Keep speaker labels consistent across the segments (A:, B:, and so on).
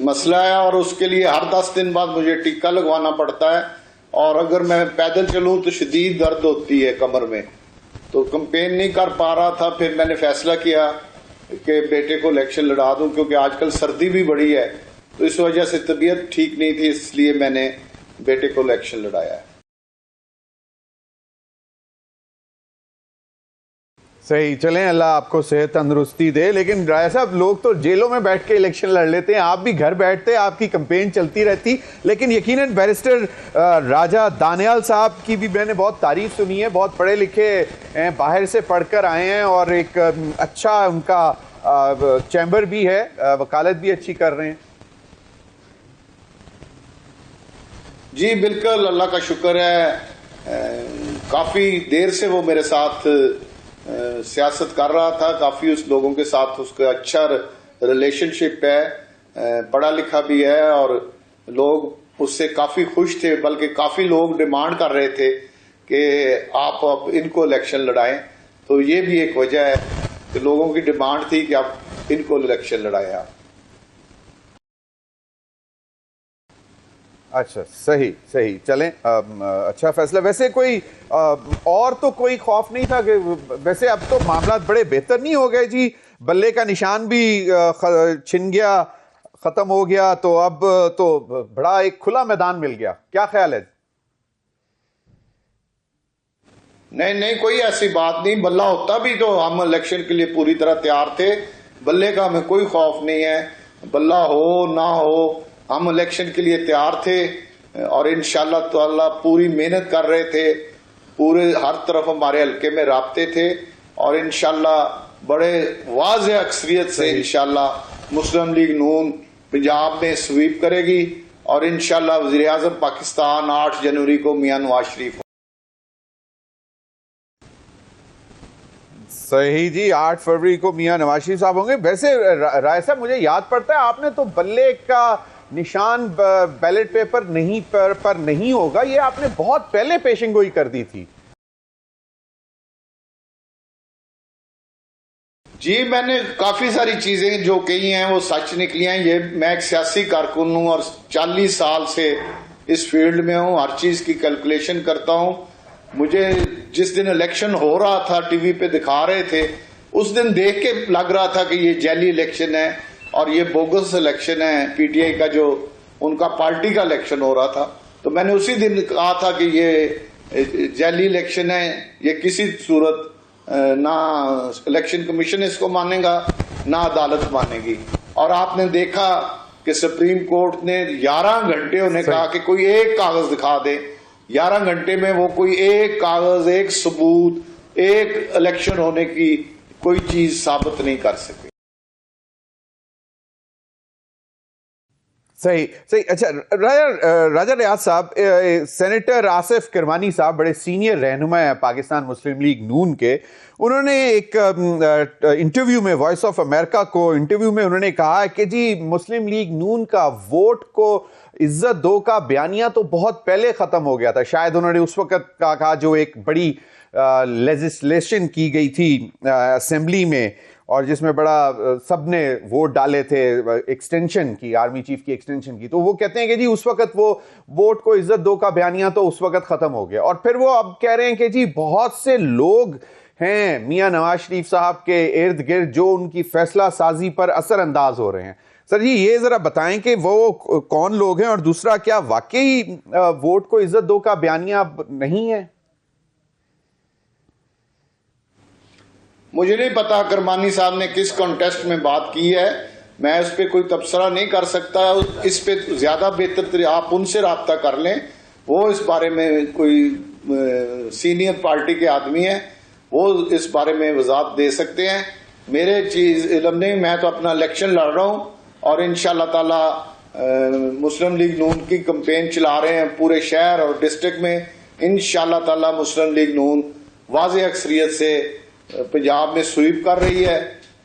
A: मसला है और उसके लिए हर 10 दिन बाद मुझे टीका लगवाना पड़ता है। और अगर मैं पैदल चलूं तो शदीद दर्द होती है कमर में, तो कंपेन नहीं कर पा रहा था। फिर मैंने फैसला किया कि बेटे को इलेक्शन लड़ा दूं, क्योंकि आजकल सर्दी भी बड़ी है, तो इस वजह से तबीयत ठीक नहीं थी, इसलिए मैंने बेटे को इलेक्शन लड़ाया है।
B: सही, चलें, अल्लाह आपको सेहत तंदुरुस्ती दे। लेकिन राय साहब, लोग तो जेलों में बैठ के इलेक्शन लड़ लेते हैं, आप भी घर बैठते, आपकी कैंपेन चलती रहती। लेकिन यकीनन बैरिस्टर राजा दानियाल साहब की भी मैंने बहुत तारीफ सुनी है, बहुत पढ़े लिखे हैं, बाहर से पढ़कर आए हैं और एक अच्छा उनका चैम्बर भी है, वकालत भी अच्छी कर रहे हैं।
A: जी बिल्कुल, अल्लाह का शुक्र है। काफी देर से वो मेरे साथ सियासत कर रहा था, काफी उस लोगों के साथ उसका अच्छा रिलेशनशिप है, पढ़ा लिखा भी है और लोग उससे काफी खुश थे। बल्कि काफी लोग डिमांड कर रहे थे कि आप अब इनको इलेक्शन लड़ाएं, तो ये भी एक वजह है कि लोगों की डिमांड थी कि आप इनको इलेक्शन लड़ाएं आप।
B: अच्छा, सही सही, चलें, अच्छा फैसला। वैसे कोई और तो कोई खौफ नहीं था कि वैसे अब तो मामला बड़े बेहतर नहीं हो गए जी, बल्ले का निशान भी छिन गया, खत्म हो गया, तो अब तो बड़ा एक खुला मैदान मिल गया, क्या ख्याल है?
A: नहीं नहीं, कोई ऐसी बात नहीं। बल्ला होता भी तो हम इलेक्शन के लिए पूरी तरह तैयार थे, बल्ले का हमें कोई खौफ नहीं है। बल्ला हो ना हो, हम इलेक्शन के लिए तैयार थे और इंशाल्लाह ताला पूरी मेहनत कर रहे थे, पूरे हर तरफ हमारे हल्के में राब्ते थे और इंशाल्लाह बड़े वाज़ेह अक्सरियत से इंशाल्लाह मुस्लिम लीग नून पंजाब में स्वीप करेगी और इंशाल्लाह वज़ीर आज़म पाकिस्तान 8 जनवरी को मियां नवाज शरीफ।
B: सही जी, 8 फरवरी को मियां नवाज शरीफ साहब होंगे। वैसे राय साहब, मुझे याद पड़ता है आपने तो बल्ले का निशान बैलेट पेपर नहीं पर नहीं होगा, ये आपने बहुत पहले पेशिंगोई कर दी थी।
A: जी, मैंने काफी सारी चीजें जो कही हैं वो सच निकली हैं। ये मैं एक सियासी कारकुन हूं और 40 साल से इस फील्ड में हूं, हर चीज की कैलकुलेशन करता हूं। मुझे जिस दिन इलेक्शन हो रहा था, टीवी पे दिखा रहे थे, उस दिन देख के लग रहा था कि ये जैली इलेक्शन है और ये बोगस इलेक्शन है, पीटीआई का जो उनका पार्टी का इलेक्शन हो रहा था। तो मैंने उसी दिन कहा था कि ये जैली इलेक्शन है, ये किसी सूरत ना इलेक्शन कमीशन इसको मानेगा ना अदालत मानेगी। और आपने देखा कि सुप्रीम कोर्ट ने 11 घंटे उन्हें कहा कि कोई एक कागज दिखा दे, 11 घंटे में वो कोई एक कागज, एक सबूत, एक इलेक्शन होने की कोई चीज साबित नहीं कर सके।
B: सही सही। अच्छा, राजा रियाज साहब, सेनेटर आसिफ किरमानी साहब बड़े सीनियर रहनुमा है पाकिस्तान मुस्लिम लीग नून के, उन्होंने एक इंटरव्यू में, वॉइस ऑफ अमेरिका को इंटरव्यू में उन्होंने कहा कि जी मुस्लिम लीग नून का वोट को इज्जत दो का बयानिया तो बहुत पहले खत्म हो गया था। शायद उन्होंने उस वक्त का कहा जो एक बड़ी लेजिस्लेशन की गई थी असेंबली में और जिसमें बड़ा सबने वोट डाले थे एक्सटेंशन की, आर्मी चीफ की एक्सटेंशन की, तो वो कहते हैं कि जी उस वक्त वो वोट को इज्जत दो का बयानिया तो उस वक्त खत्म हो गया। और फिर वो अब कह रहे हैं कि जी बहुत से लोग हैं मियां नवाज शरीफ साहब के इर्द गिर्द जो उनकी फैसला साजी पर असरअंदाज हो रहे हैं। सर जी, ये जरा बताएं कि वो कौन लोग हैं और दूसरा, क्या वाकई वोट को इज्जत दो का बयानिया नहीं है?
A: मुझे नहीं पता किरमानी साहब ने किस कॉन्टेस्ट में बात की है, मैं उस पर कोई तबसरा नहीं कर सकता। इस पे ज्यादा बेहतर आप उनसे राब्ता कर लें, वो इस बारे में कोई सीनियर पार्टी के आदमी है, वो इस बारे में वजाहत दे सकते हैं। मेरे चीज इल्म नहीं, मैं तो अपना इलेक्शन लड़ रहा हूं और इंशाल्लाह ताला मुस्लिम लीग नून की कैंपेन चला रहे हैं पूरे शहर और डिस्ट्रिक्ट में। इंशाल्लाह ताला मुस्लिम लीग नून वाज़ेह अक्सरियत से पंजाब में स्वीप कर रही है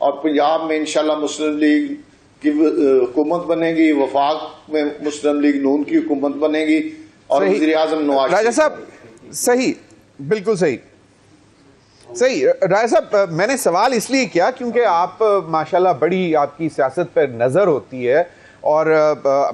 A: और पंजाब में इंशाल्लाह मुस्लिम लीग की हुकूमत बनेगी, वफाक में मुस्लिम लीग नून की हुकूमत बनेगी और वज़ीर आज़म नवाज।
B: राजा साहब, सही, बिल्कुल सही सही। राजा साहब, मैंने सवाल इसलिए किया क्योंकि आप माशाल्लाह बड़ी आपकी सियासत पर नजर होती है और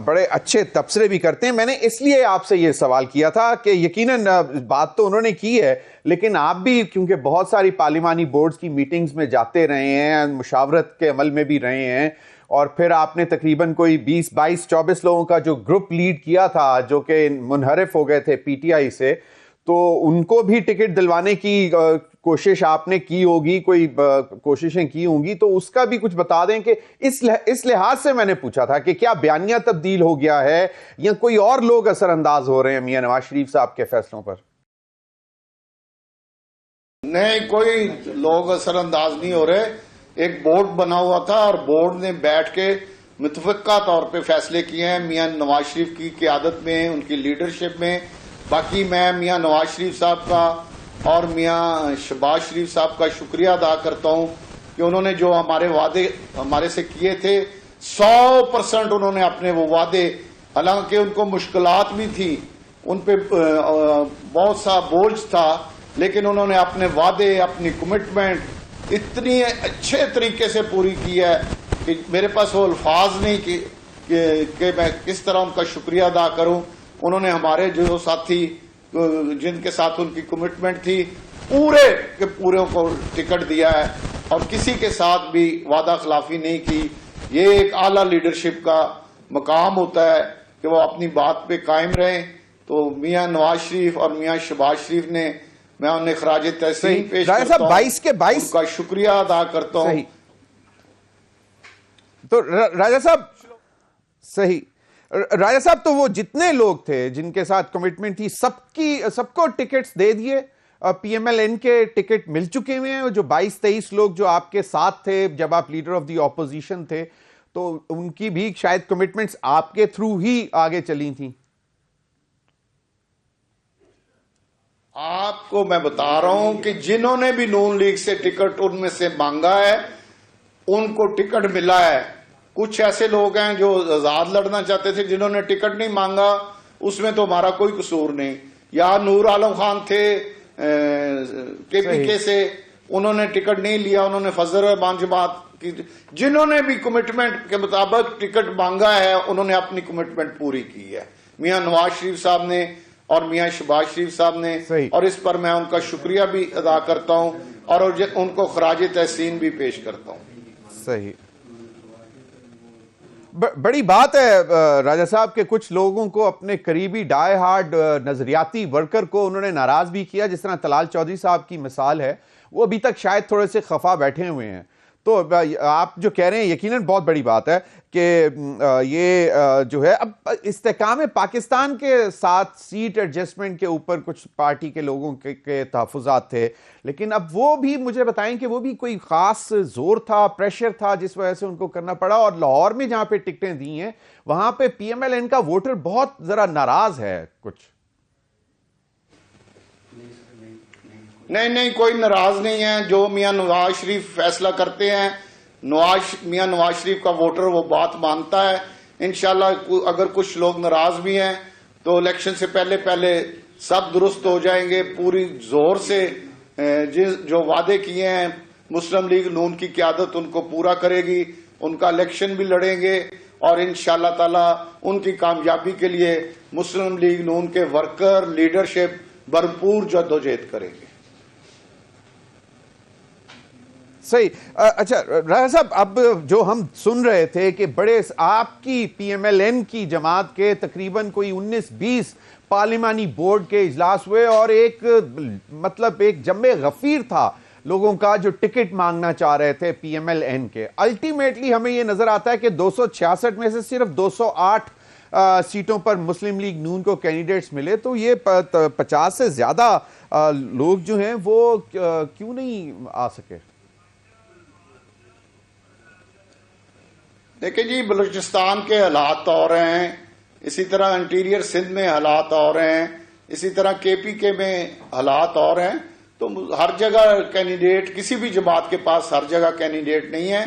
B: बड़े अच्छे तबसरे भी करते हैं। मैंने इसलिए आपसे ये सवाल किया था कि यकीनन बात तो उन्होंने की है, लेकिन आप भी क्योंकि बहुत सारी पार्लिमानी बोर्ड्स की मीटिंग्स में जाते रहे हैं, मुशावरत के अमल में भी रहे हैं, और फिर आपने तकरीबन कोई 20-22-24 लोगों का जो ग्रुप लीड किया था जो कि मुनहरिफ हो गए थे पीटीआई से, तो उनको भी टिकट दिलवाने की कोशिश आपने की होगी, कोई कोशिशें की होंगी, तो उसका भी कुछ बता दें कि इस लिहाज से मैंने पूछा था कि क्या बयानिया तब्दील हो गया है या कोई और लोग असरअंदाज हो रहे हैं मियां नवाज शरीफ साहब के फैसलों पर?
A: नहीं, कोई लोग असरअंदाज नहीं हो रहे। एक बोर्ड बना हुआ था और बोर्ड ने बैठ के मुतफक्का तौर पे फैसले किए हैं मियां नवाज शरीफ की क़यादत में, उनकी लीडरशिप में। बाकी मैं मियां नवाज शरीफ साहब का और मियां शहबाज शरीफ साहब का शुक्रिया अदा करता हूं कि उन्होंने जो हमारे वादे हमारे से किए थे 100% उन्होंने अपने वो वादे, हालांकि उनको मुश्किलात भी थी, उन पे बहुत सा बोझ था, लेकिन उन्होंने अपने वादे, अपनी कमिटमेंट इतनी अच्छे तरीके से पूरी की है कि मेरे पास वो अल्फाज नहीं कि मैं किस तरह उनका शुक्रिया अदा करूं। उन्होंने हमारे जो साथी जिनके साथ उनकी कमिटमेंट थी पूरे के पूरे को टिकट दिया है और किसी के साथ भी वादा खिलाफी नहीं की। ये एक आला लीडरशिप का मकाम होता है कि वो अपनी बात पे कायम रहें। तो मियां नवाज शरीफ और मियां शहबाज शरीफ ने, मैं उन्हें खराज तहसीन पेश करता हूं, 22 के 22 उनका शुक्रिया अदा करता हूं।
B: तो राजा साहब, सही राजा साहब, तो वो जितने लोग थे जिनके साथ कमिटमेंट थी सबको टिकट्स दे दिए, पीएमएलएन के टिकट मिल चुके हुए हैं। जो 22-23 लोग जो आपके साथ थे जब आप लीडर ऑफ द ऑपोजिशन थे, तो उनकी भी शायद कमिटमेंट्स आपके थ्रू ही आगे चली थी।
A: आपको मैं बता रहा हूं कि जिन्होंने भी नून लीग से टिकट उनमें से मांगा है उनको टिकट मिला है। कुछ ऐसे लोग हैं जो आजाद लड़ना चाहते थे, जिन्होंने टिकट नहीं मांगा, उसमें तो हमारा कोई कसूर नहीं। या नूर आलम खान थे केपीके से, उन्होंने टिकट नहीं लिया, उन्होंने फजल रहमान जमात की। जिन्होंने भी कमिटमेंट के मुताबिक टिकट मांगा है उन्होंने अपनी कमिटमेंट पूरी की है, मियां नवाज शरीफ साहब ने और मियां शहबाज शरीफ साहब ने, और इस पर मैं उनका शुक्रिया भी अदा करता हूं और उनको खराज तहसीन भी पेश करता हूं।
B: सही, बड़ी बात है राजा साहब के कुछ लोगों को, अपने करीबी डाई हार्ड नजरियाती वर्कर को उन्होंने नाराज भी किया, जिस तरह तलाल चौधरी साहब की मिसाल है, वो अभी तक शायद थोड़े से खफा बैठे हुए हैं। तो आप जो कह रहे हैं यकीनन बहुत बड़ी बात है कि ये जो है, अब इस्तेकाम पाकिस्तान के साथ सीट एडजस्टमेंट के ऊपर कुछ पार्टी के लोगों के तहफ़्फ़ुज़ात थे, लेकिन अब वो भी मुझे बताएं कि वो भी कोई ख़ास ज़ोर था, प्रेशर था जिस वजह से उनको करना पड़ा। और लाहौर में जहाँ पे टिकटें दी हैं वहाँ पे पीएमएलएन का वोटर बहुत ज़रा नाराज़ है कुछ।
A: नहीं, कोई नाराज नहीं है। जो मियां नवाज शरीफ फैसला करते हैं, मियां नवाज शरीफ का वोटर वो बात मानता है। इंशाल्लाह अगर कुछ लोग नाराज भी हैं तो इलेक्शन से पहले सब दुरुस्त हो जाएंगे। पूरी जोर से जो वादे किए हैं मुस्लिम लीग नून की क़यादत उनको पूरा करेगी, उनका इलेक्शन भी लड़ेंगे और इंशाल्लाह ताला उनकी कामयाबी के लिए मुस्लिम लीग नून के वर्कर लीडरशिप भरपूर जद्दोजहद करेंगे।
B: सही। अच्छा राजा साहब, अब जो हम सुन रहे थे कि बड़े आपकी पीएमएलएन की जमात के तकरीबन कोई 19-20 पार्लिमानी बोर्ड के इजलास हुए और एक मतलब एक जम्मे गफीर था लोगों का जो टिकट मांगना चाह रहे थे पीएमएलएन के। अल्टीमेटली हमें यह नजर आता है कि 266 में से सिर्फ 208 सीटों पर मुस्लिम लीग नून को कैंडिडेट्स मिले। तो ये 50 से ज्यादा लोग जो हैं वो क्यों नहीं आ सके?
A: देखिए जी, बलूचिस्तान के हालात और हैं, इसी तरह इंटीरियर सिंध में हालात और हैं, इसी तरह केपीके में हालात और हैं। तो हर जगह कैंडिडेट, किसी भी जमात के पास हर जगह कैंडिडेट नहीं है।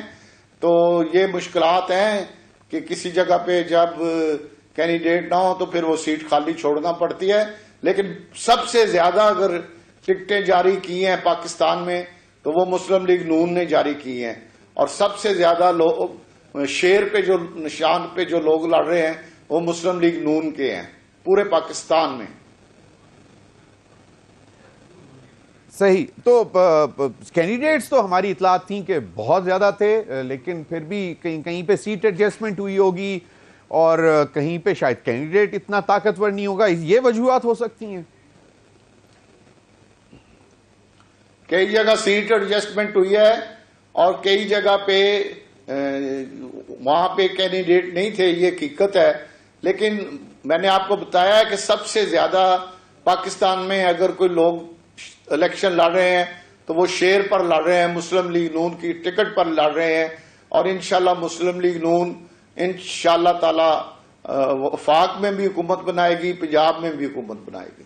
A: तो ये मुश्किलात हैं कि किसी जगह पे जब कैंडिडेट ना हो तो फिर वो सीट खाली छोड़ना पड़ती है। लेकिन सबसे ज्यादा अगर टिकटें जारी की हैं पाकिस्तान में तो वो मुस्लिम लीग नून ने जारी की हैं और सबसे ज्यादा लोग शेर पे जो निशान पे जो लोग लड़ रहे हैं वो मुस्लिम लीग नून के हैं पूरे पाकिस्तान में।
B: सही। तो कैंडिडेट्स तो हमारी इतलात थी कि बहुत ज्यादा थे, लेकिन फिर भी कहीं कहीं पे सीट एडजस्टमेंट हुई होगी और कहीं पे शायद कैंडिडेट इतना ताकतवर नहीं होगा, ये वजूहात हो सकती हैं।
A: कई जगह सीट एडजस्टमेंट हुई है और कई जगह पे वहां पे कैंडिडेट नहीं थे, ये हकीकत है। लेकिन मैंने आपको बताया है कि सबसे ज्यादा पाकिस्तान में अगर कोई लोग इलेक्शन लड़ रहे हैं तो वो शेर पर लड़ रहे हैं, मुस्लिम लीग नून की टिकट पर लड़ रहे हैं। और इंशाल्लाह मुस्लिम लीग नून इंशाल्लाह ताला वफाक में भी हुकूमत बनाएगी, पंजाब में भी हुकूमत बनाएगी।